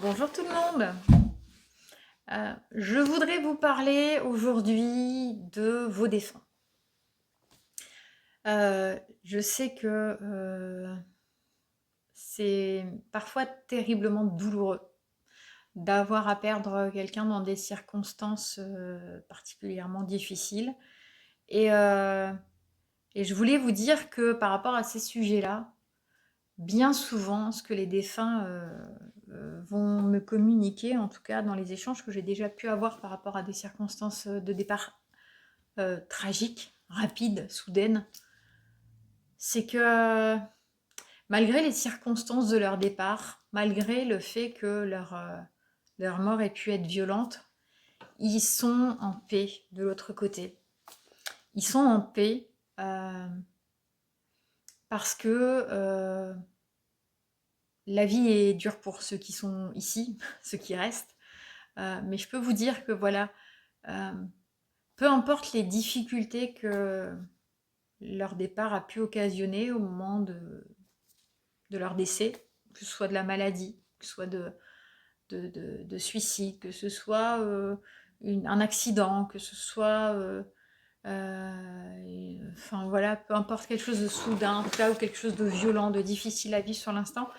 Bonjour tout le monde. Je voudrais vous parler aujourd'hui de vos défunts. Je sais que c'est parfois terriblement douloureux d'avoir à perdre quelqu'un dans des circonstances particulièrement difficiles. Et, euh, et je voulais vous dire que par rapport à ces sujets-là, bien souvent, ce que les défunts vont me communiquer, en tout cas dans les échanges que j'ai déjà pu avoir par rapport à des circonstances de départ tragiques, rapides, soudaines, c'est que malgré les circonstances de leur départ, malgré le fait que leur mort ait pu être violente, ils sont en paix de l'autre côté. Ils sont en paix euh, parce que la vie est dure pour ceux qui sont ici, ceux qui restent. Mais je peux vous dire que voilà, euh, peu importe les difficultés que leur départ a pu occasionner au moment de leur décès, que ce soit de la maladie, que ce soit de suicide, que ce soit un accident, que ce soit enfin voilà, peu importe quelque chose de soudain, en tout cas, ou quelque chose de violent, de difficile à vivre sur l'instant,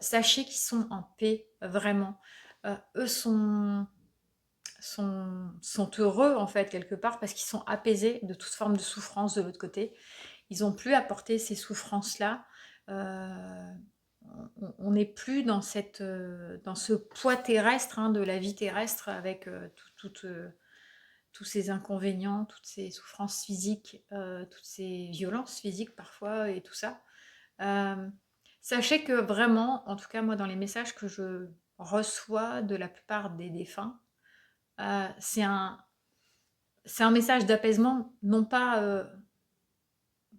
sachez qu'ils sont en paix, vraiment. Eux sont heureux en fait quelque part parce qu'ils sont apaisés de toute forme de souffrance de l'autre côté. Ils n'ont plus à porter ces souffrances-là. Euh, on n'est plus dans dans ce poids terrestre, hein, de la vie terrestre avec tous ces inconvénients, toutes ces souffrances physiques, toutes ces violences physiques parfois et tout ça. Euh, Sachez que vraiment, en tout cas moi dans les messages que je reçois de la plupart des défunts, euh, c'est un, c'est un message d'apaisement, non pas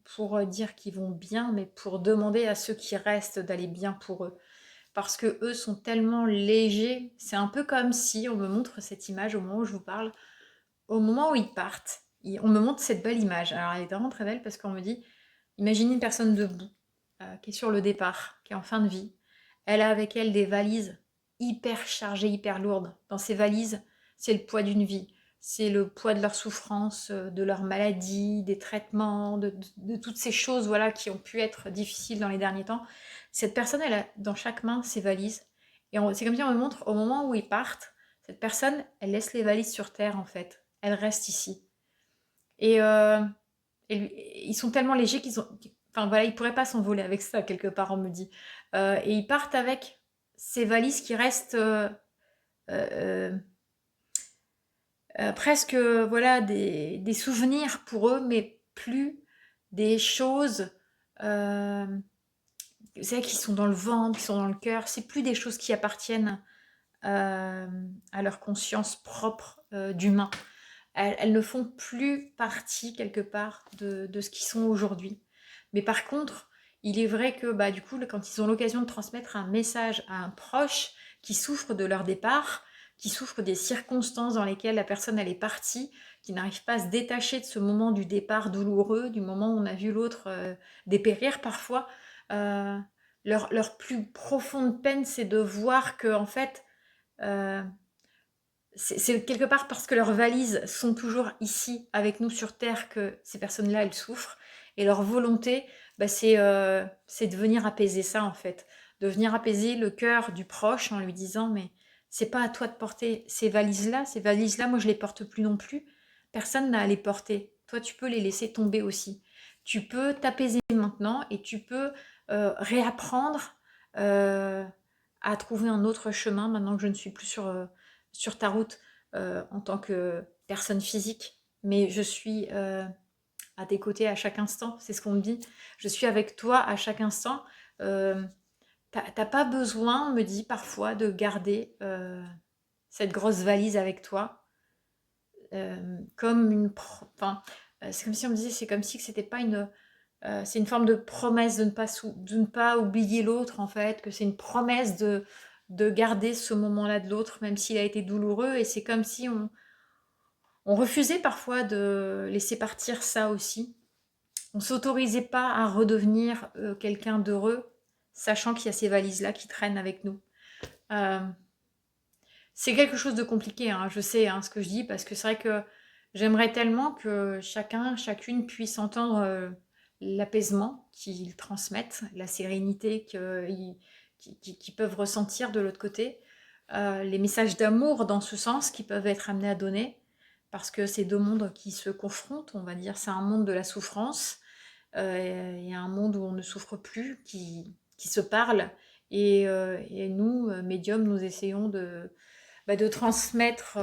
pour dire qu'ils vont bien, mais pour demander à ceux qui restent d'aller bien pour eux. Parce que eux sont tellement légers, c'est un peu comme si, on me montre cette image au moment où je vous parle, au moment où ils partent, on me montre cette belle image. Alors elle est vraiment très belle parce qu'on me dit, imaginez une personne debout, qui est sur le départ, qui est en fin de vie. Elle a avec elle des valises hyper chargées, hyper lourdes. Dans ces valises, c'est le poids d'une vie. C'est le poids de leur souffrance, de leur maladie, des traitements, de toutes ces choses voilà, qui ont pu être difficiles dans les derniers temps. Cette personne, elle a dans chaque main ses valises. Et c'est comme si on me montre, au moment où ils partent, cette personne, elle laisse les valises sur terre en fait. Elle reste ici. Et, ils sont tellement légers qu'ils ont. Enfin voilà, ils pourraient pas s'envoler avec ça, quelque part, on me dit. Et ils partent avec ces valises qui restent euh, presque voilà, des souvenirs pour eux, mais plus des choses. Euh, vous savez, qui sont dans le ventre, qui sont dans le cœur. C'est plus des choses qui appartiennent à leur conscience propre d'humain. Elles ne font plus partie quelque part de ce qu'ils sont aujourd'hui. Mais par contre, il est vrai que bah, du coup, quand ils ont l'occasion de transmettre un message à un proche qui souffre de leur départ, qui souffre des circonstances dans lesquelles la personne elle est partie, qui n'arrive pas à se détacher de ce moment du départ douloureux, du moment où on a vu l'autre dépérir parfois, euh, leur plus profonde peine, c'est de voir que en fait, euh, c'est quelque part parce que leurs valises sont toujours ici avec nous sur Terre que ces personnes-là, elles souffrent. Et leur volonté, bah, c'est de venir apaiser ça, en fait. De venir apaiser le cœur du proche en lui disant, mais c'est pas à toi de porter ces valises-là, moi je les porte plus non plus. Personne n'a à les porter. Toi, tu peux les laisser tomber aussi. Tu peux t'apaiser maintenant et tu peux réapprendre euh, à trouver un autre chemin maintenant que je ne suis plus sur ta route en tant que personne physique, mais je suis à tes côtés à chaque instant, c'est ce qu'on me dit. Je suis avec toi à chaque instant. Euh, T'as pas besoin, on me dit parfois, de garder cette grosse valise avec toi comme une... Enfin, c'est comme si on me disait, c'est comme si que c'était pas une... c'est une forme de promesse de ne pas oublier l'autre, en fait, que c'est une promesse de garder ce moment-là de l'autre, même s'il a été douloureux. Et c'est comme si on refusait parfois de laisser partir ça aussi. On s'autorisait pas à redevenir quelqu'un d'heureux, sachant qu'il y a ces valises-là qui traînent avec nous. Euh, C'est quelque chose de compliqué, hein, je sais, hein, ce que je dis, parce que c'est vrai que j'aimerais tellement que chacun, chacune puisse entendre l'apaisement qu'ils transmettent, la sérénité qu'ils peuvent ressentir de l'autre côté, les messages d'amour dans ce sens qu'ils peuvent être amenés à donner, parce que c'est deux mondes qui se confrontent, on va dire, c'est un monde de la souffrance, et un monde où on ne souffre plus, qui se parle, et nous, médiums, nous essayons de transmettre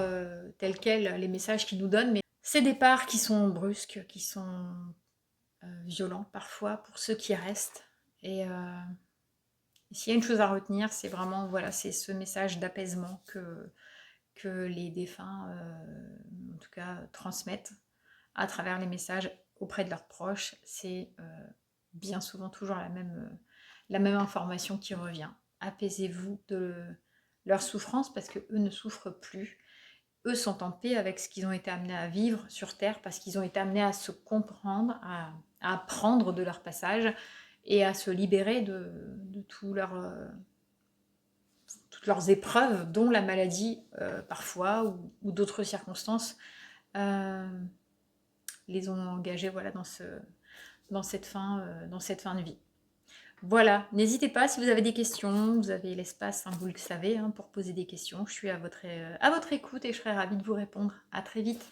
tel quel les messages qu'ils nous donnent, mais c'est des parts qui sont brusques, qui sont violents parfois pour ceux qui restent. Et s'il y a une chose à retenir, c'est vraiment, voilà, c'est ce message d'apaisement que les défunts, en tout cas, transmettent à travers les messages auprès de leurs proches. C'est bien souvent toujours la même information qui revient. Apaisez-vous de leur souffrance parce que eux ne souffrent plus. Eux sont en paix avec ce qu'ils ont été amenés à vivre sur Terre parce qu'ils ont été amenés à se comprendre, à apprendre de leur passage et à se libérer de toutes leurs épreuves, dont la maladie parfois ou d'autres circonstances euh, les ont engagés, voilà, dans cette fin de vie. Voilà, n'hésitez pas si vous avez des questions, vous avez l'espace, hein, vous le savez, hein, pour poser des questions. Je suis à votre écoute et je serai ravie de vous répondre. À très vite.